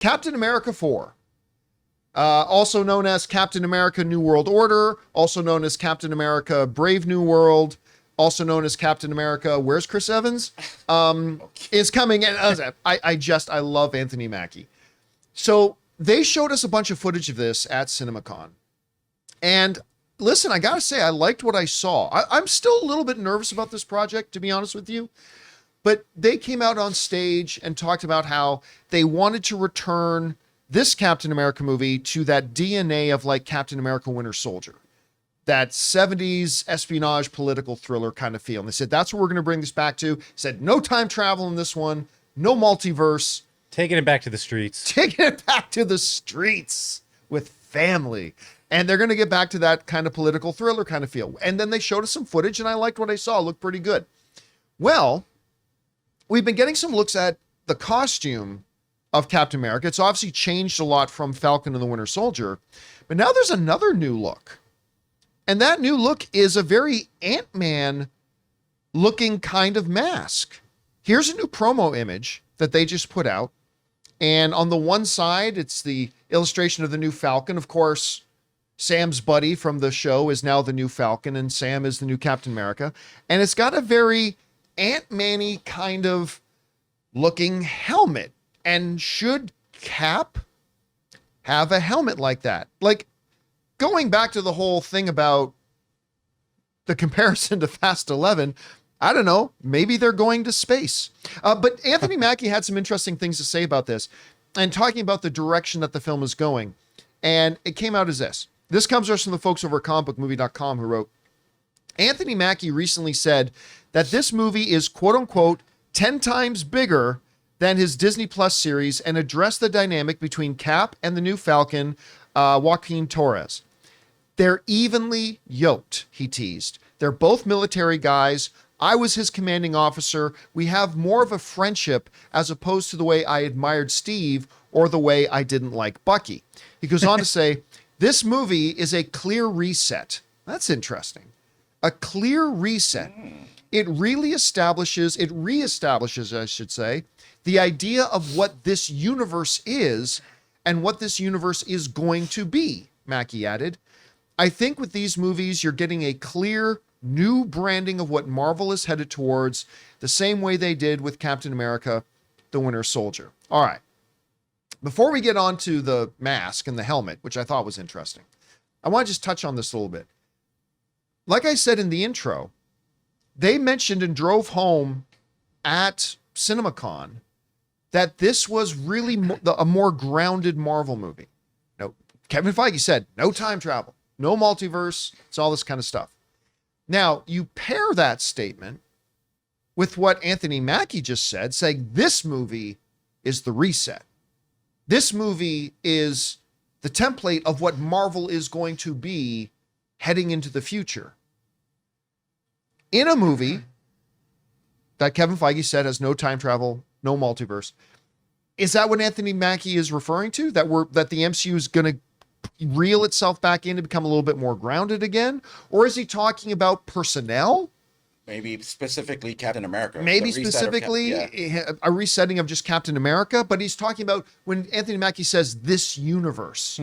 Captain America 4, also known as Captain America New World Order, also known as Captain America Brave New World, also known as Captain America, where's Chris Evans, is coming. And I love Anthony Mackie. So they showed us a bunch of footage of this at CinemaCon. And listen, I got to say, I liked what I saw. I'm still a little bit nervous about this project, to be honest with you. But they came out on stage and talked about how they wanted to return this Captain America movie to that DNA of like Captain America Winter Soldier, that 70s espionage political thriller kind of feel. And they said, that's what we're going to bring this back to. Said, no time travel in this one, no multiverse. Taking it back to the streets. Taking it back to the streets with family. And they're going to get back to that kind of political thriller kind of feel. And then they showed us some footage and I liked what I saw. It looked pretty good. Well, we've been getting some looks at the costume of Captain America. It's obviously changed a lot from Falcon and the Winter Soldier, but now there's another new look. And that new look is a very Ant-Man looking kind of mask. Here's a new promo image that they just put out. And on the one side, it's the illustration of the new Falcon. Of course, Sam's buddy from the show is now the new Falcon, and Sam is the new Captain America. And it's got a very Ant-Man-y kind of looking helmet. And should Cap have a helmet like that? Like, going back to the whole thing about the comparison to Fast 11, I don't know, maybe they're going to space. But Anthony Mackie had some interesting things to say about this and talking about the direction that the film is going. And it came out as this. This comes to us from the folks over at comicbookmovie.com who wrote, Anthony Mackie recently said that this movie is quote unquote 10 times bigger than his Disney Plus series and address the dynamic between Cap and the new Falcon, Joaquin Torres. They're evenly yoked, he teased. They're both military guys. I was his commanding officer. We have more of a friendship as opposed to the way I admired Steve or the way I didn't like Bucky. He goes on to say, this movie is a clear reset. That's interesting. A clear reset. It reestablishes, I should say, the idea of what this universe is and what this universe is going to be, Mackie added. I think with these movies, you're getting a clear new branding of what Marvel is headed towards, the same way they did with Captain America, the Winter Soldier. All right. Before we get on to the mask and the helmet, which I thought was interesting, I want to just touch on this a little bit. Like I said in the intro, they mentioned and drove home at CinemaCon that this was really a more grounded Marvel movie. No, Kevin Feige said, no time travel, no multiverse, it's all this kind of stuff. Now, you pair that statement with what Anthony Mackie just said, saying this movie is the reset. This movie is the template of what Marvel is going to be heading into the future. In a movie that Kevin Feige said has no time travel, no multiverse. Is that what Anthony Mackie is referring to? That the MCU is going to reel itself back in to become a little bit more grounded again? Or is he talking about personnel? Maybe specifically Captain America. Maybe specifically a resetting of just Captain America, but he's talking about when Anthony Mackie says this universe.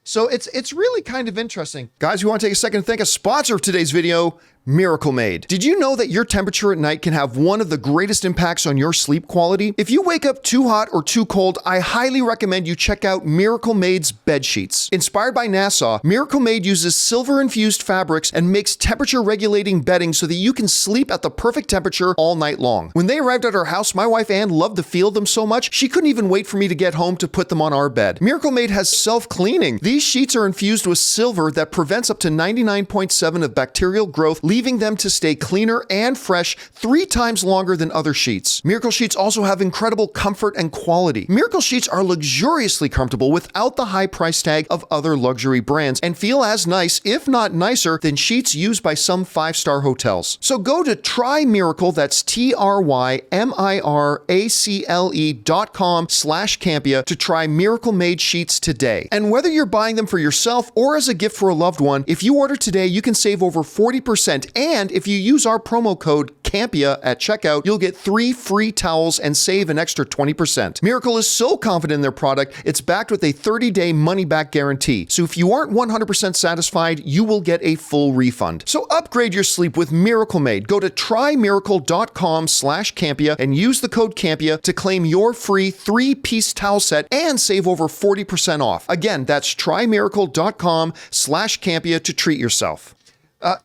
So it's really kind of interesting. Guys, we want to take a second to thank a sponsor of today's video, Miracle Made. Did you know that your temperature at night can have one of the greatest impacts on your sleep quality? If you wake up too hot or too cold, I highly recommend you check out Miracle Made's bed sheets. Inspired by NASA, Miracle Made uses silver-infused fabrics and makes temperature-regulating bedding so that you can sleep at the perfect temperature all night long. When they arrived at our house, my wife Ann loved the feel of them so much, she couldn't even wait for me to get home to put them on our bed. Miracle Made has self-cleaning. These sheets are infused with silver that prevents up to 99.7% of bacterial growth, leaving them to stay cleaner and fresh 3 times longer than other sheets. Miracle Sheets also have incredible comfort and quality. Miracle Sheets are luxuriously comfortable without the high price tag of other luxury brands and feel as nice, if not nicer, than sheets used by some 5-star hotels. So go to TryMiracle, that's TryMiracle.com/Campea to try Miracle Made sheets today. And whether you're buying them for yourself or as a gift for a loved one, if you order today, you can save over 40% And if you use our promo code Campea at checkout, you'll get 3 free towels and save an extra 20%. Miracle is so confident in their product, it's backed with a 30-day money-back guarantee. So if you aren't 100% satisfied, you will get a full refund. So upgrade your sleep with Miracle Made. Go to trymiracle.com/Campea and use the code Campea to claim your free 3-piece towel set and save over 40% off. Again, that's trymiracle.com/Campea to treat yourself.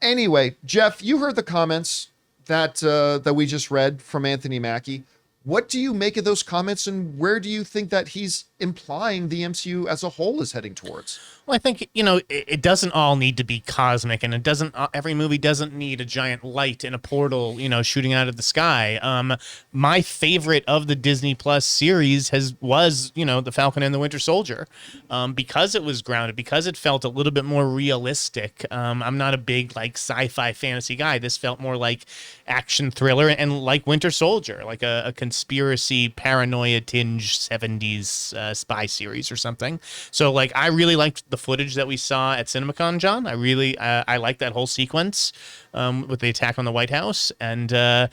Anyway, Jeff, you heard the comments that we just read from Anthony Mackie. What do you make of those comments, and where do you think that he's implying the MCU as a whole is heading towards? Well, I think, it doesn't all need to be cosmic, and every movie doesn't need a giant light and a portal, shooting out of the sky. My favorite of the Disney Plus series was The Falcon and the Winter Soldier, because it was grounded, because it felt a little bit more realistic. I'm not a big sci-fi fantasy guy. This felt more like action thriller and like Winter Soldier, like a conspiracy paranoia tinge 70s spy series or something. So I really liked the footage that we saw at CinemaCon, John. I like that whole sequence with the attack on the White House. And I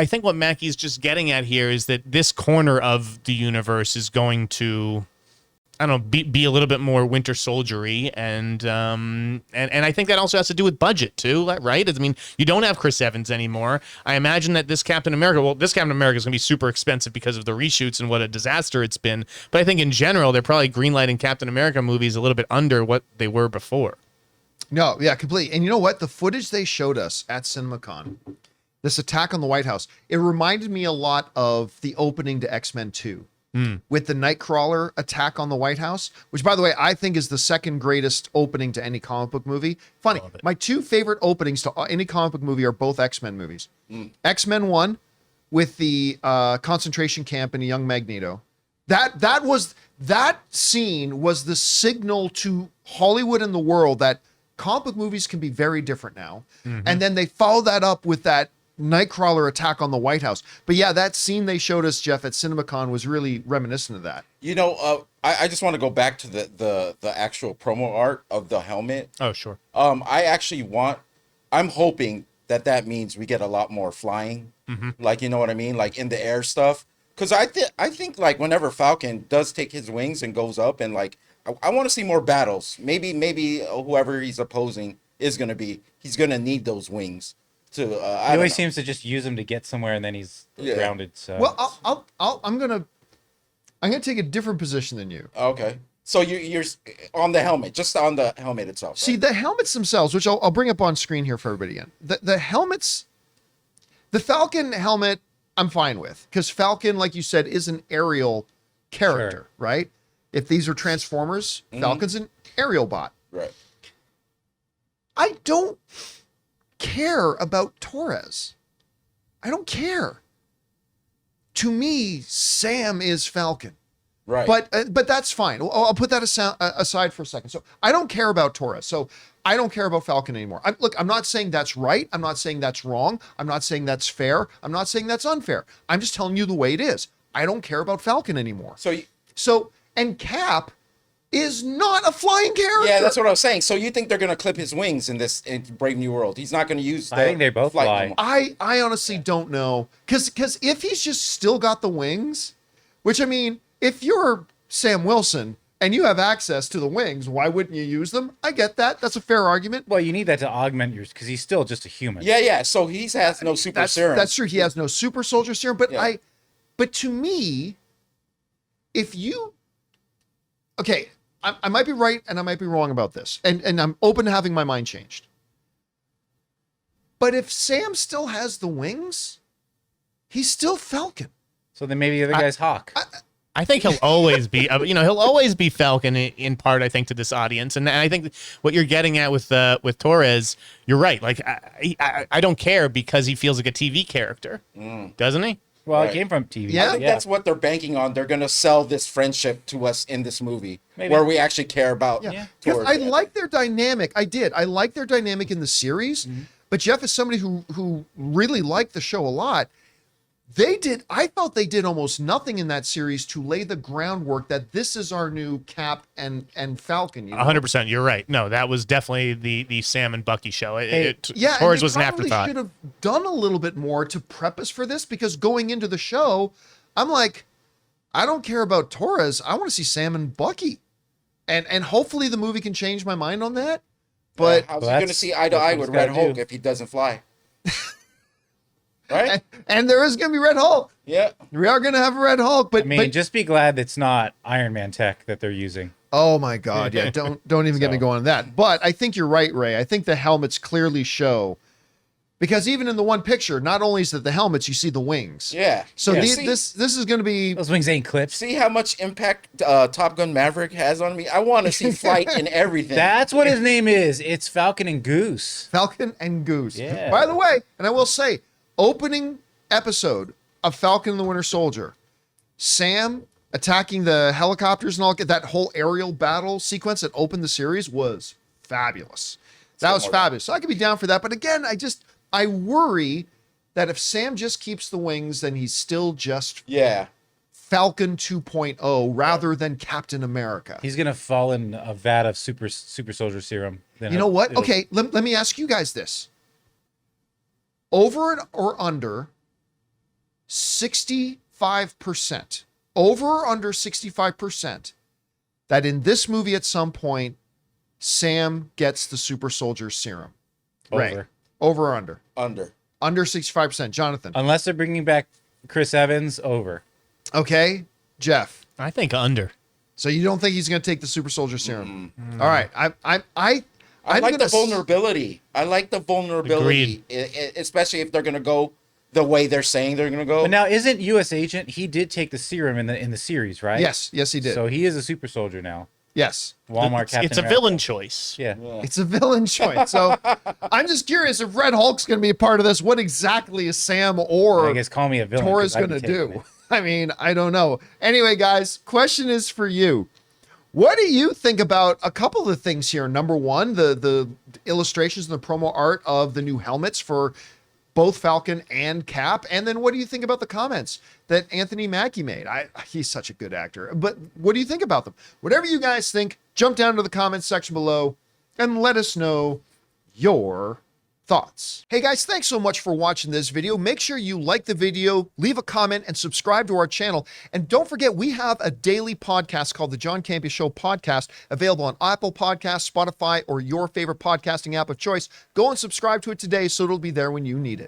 think what Mackie's just getting at here is that this corner of the universe is going to, be a little bit more Winter Soldier-y, and I think that also has to do with budget too, right? I mean, you don't have Chris Evans anymore. I imagine that this Captain America is going to be super expensive because of the reshoots and what a disaster it's been. But I think in general, they're probably greenlighting Captain America movies a little bit under what they were before. No, yeah, completely. And you know what? The footage they showed us at CinemaCon, this attack on the White House, it reminded me a lot of the opening to X-Men 2. With the Nightcrawler attack on the White House, which, by the way, I think is the second greatest opening to any comic book movie. Funny, my 2 favorite openings to any comic book movie are both X-Men movies. X-Men 1 with the concentration camp and a young Magneto. That scene was the signal to Hollywood and the world that comic book movies can be very different now. And then they follow that up with that Nightcrawler attack on the White House. But yeah, that scene they showed us, Jeff, at CinemaCon was really reminiscent of that. I just want to go back to the actual promo art of the helmet. Oh, sure. I'm hoping that means we get a lot more flying. You know what I mean? In the air stuff. Because I think whenever Falcon does take his wings and goes up and I want to see more battles. Maybe whoever he's opposing he's going to need those wings. He always seems to just use them to get somewhere, and then he's grounded. So I'm gonna take a different position than you. Okay, so you're on the helmet, just on the helmet itself. See, right? The helmets themselves, which I'll bring up on screen here for everybody again. The helmets, the Falcon helmet, I'm fine with, because Falcon, like you said, is an aerial character, right? If these are Transformers, Falcon's an aerial bot, right? I don't care about Torres. I don't care. To me, Sam is Falcon. Right. But that's fine. I'll put that aside for a second. So I don't care about Torres. So I don't care about Falcon anymore. I'm not saying that's right. I'm not saying that's wrong. I'm not saying that's fair. I'm not saying that's unfair. I'm just telling you the way it is. I don't care about Falcon anymore. And Cap is not a flying character. Yeah, that's what I was saying. So you think they're going to clip his wings in Brave New World? He's not going to use. I think they both fly. I honestly don't know, because if he's just still got the wings, which I mean, if you're Sam Wilson and you have access to the wings, why wouldn't you use them? I get that. That's a fair argument. Well, you need that to augment yours, because he's still just a human. Yeah. So he has no super serum. That's true. He has no super soldier serum. But but to me, okay. I might be right and I might be wrong about this. And I'm open to having my mind changed. But if Sam still has the wings, he's still Falcon. So then maybe the other guy's Hawk. I think he'll always be, he'll always be Falcon in part, I think, to this audience. And I think what you're getting at with Torres, you're right. I don't care, because he feels like a TV character, doesn't he? Well, it came from TV. Yeah, I think that's what they're banking on. They're going to sell this friendship to us in this movie, where we actually care about. Yeah, because I like their dynamic. I like their dynamic in the series. But Jeff is somebody who really liked the show a lot. I thought they did almost nothing in that series to lay the groundwork that this is our new Cap and Falcon. You know? 100%. You're right. No, that was definitely the Sam and Bucky show. Yeah, Torres and was an they probably afterthought. should have done a little bit more to prep us for this, because going into the show, I'm like, I don't care about Torres. I want to see Sam and Bucky, and hopefully the movie can change my mind on that. But how's he going to see eye to eye with Red Hulk if he doesn't fly? Right? and there is going to be Red Hulk. Yeah. We are going to have a Red Hulk, but I mean, just be glad it's not Iron Man tech that they're using. oh my God, yeah, don't even get me going on that. But I think you're right, Ray. I think the helmets clearly show, because even in the one picture, not only is it the helmets, you see the wings. Yeah. So yeah. this is going to be. Those wings ain't clips. See how much impact Top Gun Maverick has on me? I want to see flight and everything. That's what his name is. It's Falcon and Goose. Falcon and Goose. Yeah. By the way, and I will say, opening episode of Falcon and the Winter Soldier, Sam attacking the helicopters and all that whole aerial battle sequence that opened the series was fabulous. That was fabulous. So I could be down for that. But again, I worry that if Sam just keeps the wings, then he's still just Falcon 2.0 rather than Captain America. He's gonna fall in a vat of super soldier serum. Then You know what? Okay, let me ask you guys this. Over or under 65%, over or under 65%, that in this movie at some point, Sam gets the super soldier serum. Right. Over. Over or under? Under. Under 65%. Jonathan. Unless they're bringing back Chris Evans, over. Okay. Jeff. I think under. So you don't think he's going to take the super soldier serum? All right. I like the vulnerability. I like the vulnerability, Agreed. especially if they're going to go the way they're saying they're going to go. But now, isn't U.S. Agent? He did take the serum in the series, right? Yes, he did. So he is a super soldier now. Yes. Walmart Captain It's a America. villain choice. Yeah. It's a villain choice. So I'm just curious if Red Hulk's going to be a part of this. What exactly is Sam or I guess call me a villain. Torres 'cause I'd going to be taking do? it. I mean, I don't know. Anyway, guys, question is for you. What do you think about a couple of things here? Number one, the illustrations and the promo art of the new helmets for both Falcon and Cap. And then what do you think about the comments that Anthony Mackie made? He's such a good actor. But what do you think about them? Whatever you guys think, jump down to the comments section below and let us know your thoughts. Hey guys, thanks so much for watching this video. Make sure you like the video, leave a comment, and subscribe to our channel. And don't forget, we have a daily podcast called the John Campea Show podcast, available on Apple Podcasts, Spotify, or your favorite podcasting app of choice. Go and subscribe to it today so it'll be there when you need it.